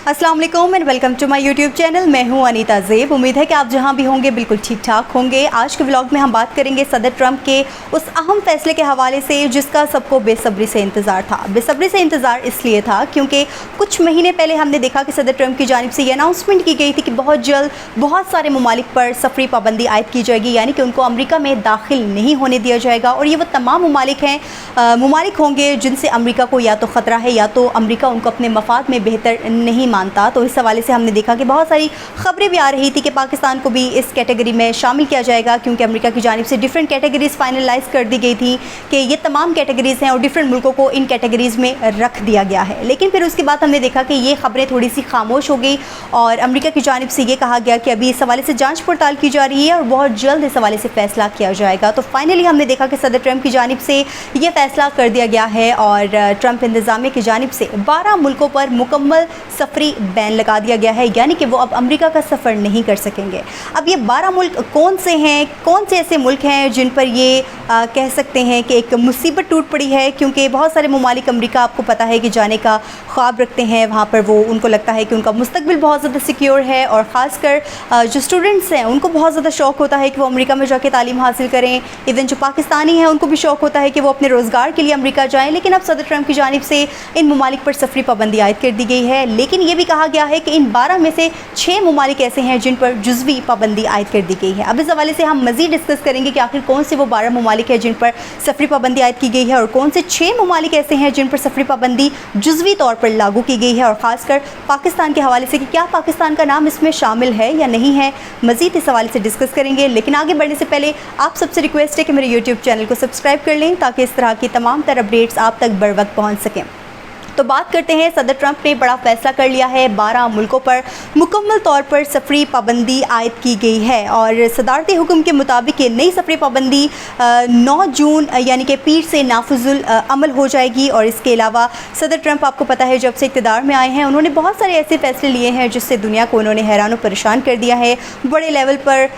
अस्सलाम वालेकुम and welcome to my YouTube channel. मैं हूं अनीता ज़ेब। उम्मीद है कि आप जहां भी होंगे बिल्कुल ठीक ठाक होंगे। आज के व्लॉग में हम बात करेंगे सदर ट्रंप के उस अहम फैसले के हवाले से जिसका सबको बेसब्री से इंतज़ार था। बेसब्री से इंतज़ार इसलिए था क्योंकि कुछ महीने पहले हमने देखा कि सदर ट्रंप की जानिब से ये अनाउंसमेंट की गई थी कि बहुत जल्द बहुत सारे ममालिक पर सफरी पाबंदी आयद की जाएगी, यानी कि उनको अमरीका में दाखिल नहीं होने दिया जाएगा। और ये वो तमाम ममालिक होंगे जिनसे अमरीका को या तो ख़तरा है या तो अमरीका उनको अपने मफाद में बेहतर नहीं मानता। तो इस हवाले से हमने देखा कि बहुत सारी खबरें भी आ रही थी कि पाकिस्तान को भी इस कैटेगरी में शामिल किया जाएगा, क्योंकि अमेरिका की जानिब से डिफरेंट कैटेगरीज़ फाइनलाइज कर दी गई थी कि ये तमाम कैटेगरीज़ हैं और डिफरेंट मुल्कों को इन कैटेगरीज़ में रख दिया गया है। लेकिन फिर उसके बाद हमने देखा कि ये खबरें थोड़ी सी खामोश हो गई और अमेरिका की जानिब से ये कहा गया कि अभी इस हवाले से जाँच पड़ताल की जा रही है और बहुत जल्द इस हवाले से फ़ैसला किया जाएगा। तो फाइनली हमने देखा कि सदर ट्रंप की जानिब से ये फ़ैसला कर दिया गया है और ट्रंप इंतज़ामिया की जानिब से 12 मुल्कों पर मुकम्मल सफरी बैन लगा दिया गया है, यानी कि वो अब अमेरिका का सफ़र नहीं कर सकेंगे। अब ये 12 मुल्क कौन से हैं, कौन से ऐसे मुल्क हैं जिन पर ये कह सकते हैं कि एक मुसीबत टूट पड़ी है, क्योंकि बहुत सारे ममालिक अमेरिका आपको पता है कि जाने का ख्वाब रखते हैं। वहाँ पर वो उनको लगता है कि उनका मुस्तकबिल बहुत ज़्यादा सिक्योर है और ख़ासकर जो स्टूडेंट्स हैं उनको बहुत ज़्यादा शौक़ होता है कि वो अमेरिका में जाके तालीम हासिल करें। इवन जो पाकिस्तानी हैं उनको भी शौक़ होता है कि वो अपने रोज़गार के लिए अमेरिका जाएँ। लेकिन अब सदर ट्रंप की जानिब से इन ममालिक पर सफरी पाबंदी आयद कर दी गई है। लेकिन ये भी कहा गया है कि इन 12 में से 6 ममालिक ऐसे हैं जिन पर जुज़वी पाबंदी आयद कर दी गई है। अब इस हवाले से हम मज़ीद डिस्कस करेंगे कि आखिर कौन से वो 12 ममालिक हैं जिन पर सफरी पाबंदी आयद की गई है और कौन से 6 ममालिक ऐसे हैं जिन पर सफरी पाबंदी जुज़वी तौर पर लागू की गई है, और ख़ासकर पाकिस्तान के हवाले से कि क्या पाकिस्तान का नाम इसमें शामिल है या नहीं है। मज़ीद इस हवाले से डिस्कस करेंगे। लेकिन आगे बढ़ने से पहले आप सबसे रिक्वेस्ट है कि मेरे यूट्यूब चैनल को सब्सक्राइब कर लें ताकि इस तरह की तमाम तर अपडेट्स आप तक बर वक्त पहुँच सकें। तो बात करते हैं, सदर ट्रंप ने बड़ा फैसला कर लिया है। 12 मुल्कों पर मुकम्मल तौर पर सफरी पाबंदी आयद की गई है और सदारती हुक्म के मुताबिक ये नई सफरी पाबंदी 9 जून यानी कि पीर से नाफिजुल अमल हो जाएगी। और इसके अलावा सदर ट्रंप आपको पता है जब से इक़्तिदार में आए हैं उन्होंने बहुत सारे ऐसे फ़ैसले लिए हैं जिससे दुनिया को उन्होंने हैरान और परेशान कर दिया है। बड़े लेवल पर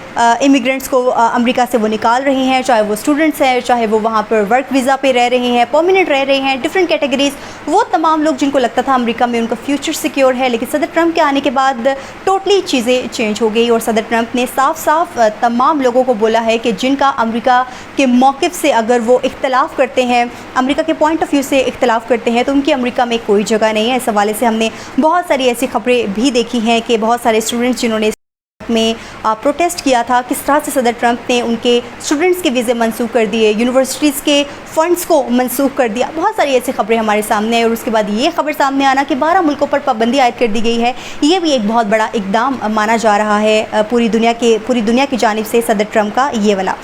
इमिग्रेंट्स को अमेरिका से वो निकाल रहे हैं, चाहे वो स्टूडेंट्स हैं, चाहे वो वहाँ पर वर्क वीज़ा पे रह रहे हैं, परमानेंट रह रहे हैं, डिफरेंट कैटेगरीज़, वो तमाम लोग जिनको लगता था अमेरिका में उनका फ्यूचर सिक्योर है। लेकिन सदर ट्रंप के आने के बाद टोटली चीज़ें चेंज हो गई और सदर ट्रंप ने साफ साफ तमाम लोगों को बोला है कि जिनका अमेरिका के मौक़िफ़ से अगर वो इख्तलाफ करते हैं, अमेरिका के पॉइंट ऑफ व्यू से इख्तलाफ करते हैं, तो उनकी अमेरिका में कोई जगह नहीं है। इस हवाले से हमने बहुत सारी ऐसी खबरें भी देखी हैं कि बहुत सारे स्टूडेंट्स जिन्होंने में प्रोटेस्ट किया था, किस तरह से सदर ट्रंप ने उनके स्टूडेंट्स के वीज़े मंसूख कर दिए, यूनिवर्सिटीज़ के फ़ंड्स को मंसूख कर दिया। बहुत सारी ऐसी खबरें हमारे सामने हैं और उसके बाद ये खबर सामने आना कि 12 मुल्कों पर पाबंदी आयद कर दी गई है, ये भी एक बहुत बड़ा इक़दाम माना जा रहा है पूरी दुनिया की जानिब से सदर ट्रंप का ये वाला।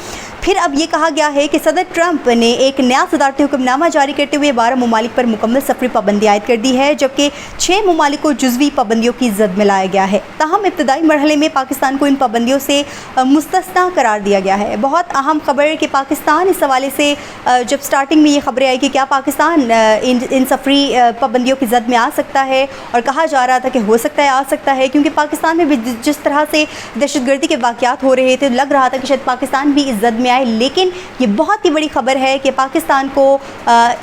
फिर अब ये कहा गया है कि सदर ट्रंप ने एक नया सदारती हुक्मनामा जारी करते हुए 12 ममालिक पर मुकम्मल सफरी पाबंदी आयद कर दी है, जबकि 6 ममालिक को जुज़वी पाबंदियों की जद में लाया गया है। ताहम इब्तदाई मरहले में पाकिस्तान को इन पाबंदियों से मुस्तस्ना करार दिया गया है। बहुत अहम खबर है कि पाकिस्तान इस हवाले से जब स्टार्टिंग में ये खबरें आई कि क्या पाकिस्तान इन सफरी पाबंदियों की जद में आ सकता है, और कहा जा रहा था कि हो सकता है, आ सकता है, क्योंकि पाकिस्तान में भी जिस तरह से दहशतगर्दी के वाक़यात हो रहे थे लग रहा था कि शायद पाकिस्तान भी इस जद में आए। लेकिन ये बहुत ही बड़ी खबर है कि पाकिस्तान को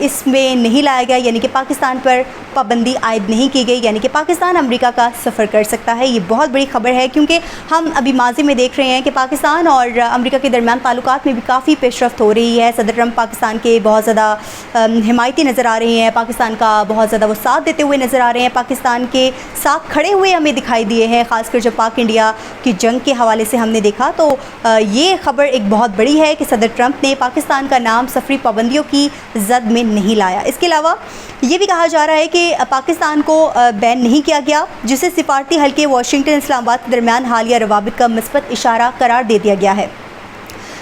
इसमें नहीं लाया गया, यानी कि पाकिस्तान पर पाबंदी आयद नहीं की गई, यानी कि पाकिस्तान अमेरिका का सफ़र कर सकता है। ये बहुत बड़ी खबर है क्योंकि हम अभी माजी में देख रहे हैं कि पाकिस्तान और अमेरिका के दरमियान ताल्लुकात में भी काफ़ी पेशरफ्त हो रही है। सदर ट्रंप पाकिस्तान के बहुत ज़्यादा हिमायती नज़र आ रहे हैं, पाकिस्तान का बहुत ज़्यादा वो साथ देते हुए नज़र आ रहे हैं, पाकिस्तान के साथ खड़े हुए हमें दिखाई दिए हैं, ख़ासकर जब पाक इंडिया की जंग के हवाले से हमने देखा। तो ये खबर एक बहुत बड़ी है कि सदर ट्रंप ने पाकिस्तान का नाम सफरी पाबंदियों की जद में नहीं लाया। इसके अलावा ये भी कहा जा रहा है कि पाकिस्तान को बैन नहीं किया गया, जिसे सिफारती हल्के वाशिंगटन इस्लामाबाद के दरमियान हालिया रवाबित का मुस्बत इशारा करार दे दिया गया है।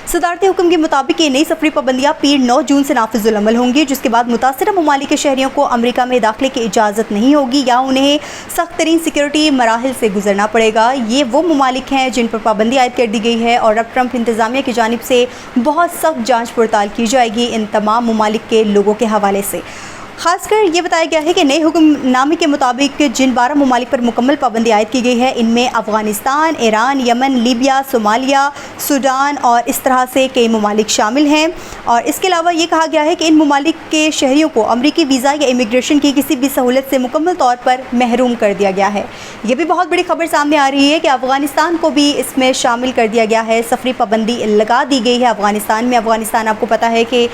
सदारती हुक्म के मुताबिक ये नई सफरी पाबंदियाँ पीर 9 जून से नाफिजुल अमल होंगी, जिसके बाद मुतासरा ममालिक के शहरियों को अमेरिका में दाखिले की इजाज़त नहीं होगी या उन्हें सख्त तरीन सिक्योरिटी मराहिल से गुजरना पड़ेगा। ये वो ममालिक हैं जिन पर पाबंदी आयद कर दी गई है और अब ट्रंप इंतज़ामिया की जानिब से बहुत सख्त जाँच पड़ताल की जाएगी इन तमाम ममालिक के लोगों के हवाले से। खास कर ये बताया गया है कि नए हुक्मनामे के मुताबिक जिन 12 ममालिक पर मुकम्मल पाबंदी आयद की गई है, इनमें Afghanistan, Iran, Yemen, Libya, Somalia, Sudan और इस तरह से कई ममालिक शामिल हैं। और इसके अलावा ये कहा गया है कि इन ममालिक के शहरियों को अमरीकी वीज़ा या इमिग्रेशन की किसी भी सहूलत से मुकम्मल तौर पर महरूम कर दिया गया है। ये भी बहुत बड़ी खबर सामने आ रही है कि अफ़गानिस्तान को भी इसमें शामिल कर दिया गया है, सफरी पाबंदी लगा दी गई है अफ़गानिस्तान में। अफ़गानिस्तान आपको पता है कि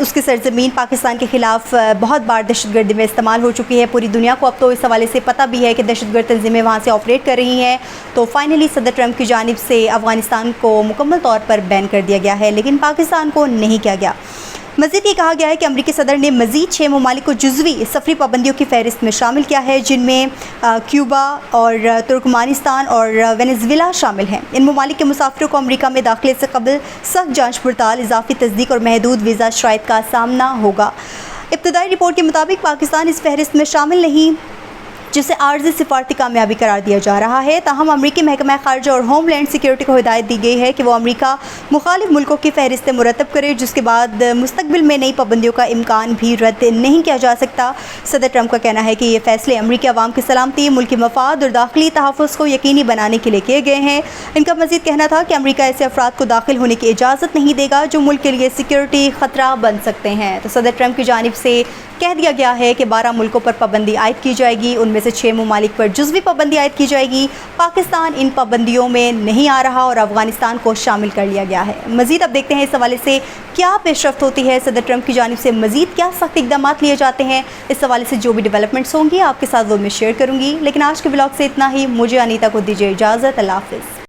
उसकी सरजमीन पाकिस्तान के ख़िलाफ़ बहुत बार दहशतगर्दी में इस्तेमाल हो चुकी है। पूरी दुनिया को अब तो इस हवाले से पता भी है कि दहशतगर्द तंजीमें वहाँ से ऑपरेट कर रही हैं। तो फाइनली सदर ट्रंप की जानिब से अफ़गानिस्तान को मुकम्मल तौर पर बैन कर दिया गया है, लेकिन पाकिस्तान को नहीं किया गया। मज़ीद ये कहा गया है कि अमरीकी सदर ने मज़ीद 6 ममालिक को जुज़वी सफरी पाबंदियों की फ़हरिस्त में शामिल किया है, जिनमें क्यूबा और तुर्कमानिस्तान और वेनेज़ुएला शामिल हैं। इन ममालिक के मुसाफिरों को अमरीका में दाखिले से कबल सख्त जाँच पड़ताल, इजाफ़ी तस्दीक और महदूद वीज़ा शराइत का सामना होगा। इब्तदाई रिपोर्ट के मुताबिक पाकिस्तान इस फहरिस्त में शामिल नहीं, जिसे आर्जी सिफारती कामयाबी करार दिया जा रहा है। ताहम अमरीकी महकमा ख़ारजा और होमलैंड सिक्योरिटी को हिदायत दी गई है कि वो अमरीका मुखालिफ मुल्कों की फ़हरिस्त मुरतब करे, जिसके बाद मुस्तकबिल में नई पाबंदियों का इम्कान भी रद्द नहीं किया जा सकता। सदर ट्रंप का कहना है कि ये फ़ैसले अमरीकी अवाम की सलामती, मुल्की मफाद और दाखिली तहफ़्फ़ुज़ को यकीनी बनाने के लिए किए गए हैं। इनका मज़ीद कहना था कि अमरीका ऐसे अफराद को दाखिल होने की इजाज़त नहीं देगा जो मुल्क के लिए सिक्योरिटी ख़तरा बन सकते हैं। तो सदर ट्रंप की जानिब से कह दिया गया है कि 12 मुल्कों पर पाबंदी आयद की जाएगी, उनमें से 6 ममालिक पर जुज़वी पाबंदी आयद की जाएगी। पाकिस्तान इन पाबंदियों में नहीं आ रहा और अफ़गानिस्तान को शामिल कर लिया गया है। मज़ीद अब देखते हैं इस हवाले से क्या पेशरफ्त होती है, सदर ट्रंप की जानिब से मज़ीद क्या सख्त इक़दाम लिए जाते हैं। इस हवाले से जो भी डेवलपमेंट्स होंगी आपके साथ वो मैं शेयर करूँगी। लेकिन आज के ब्लॉग से इतना ही। मुझे अनीता को दीजिए इजाज़त। अल्लाह हाफ़िज़।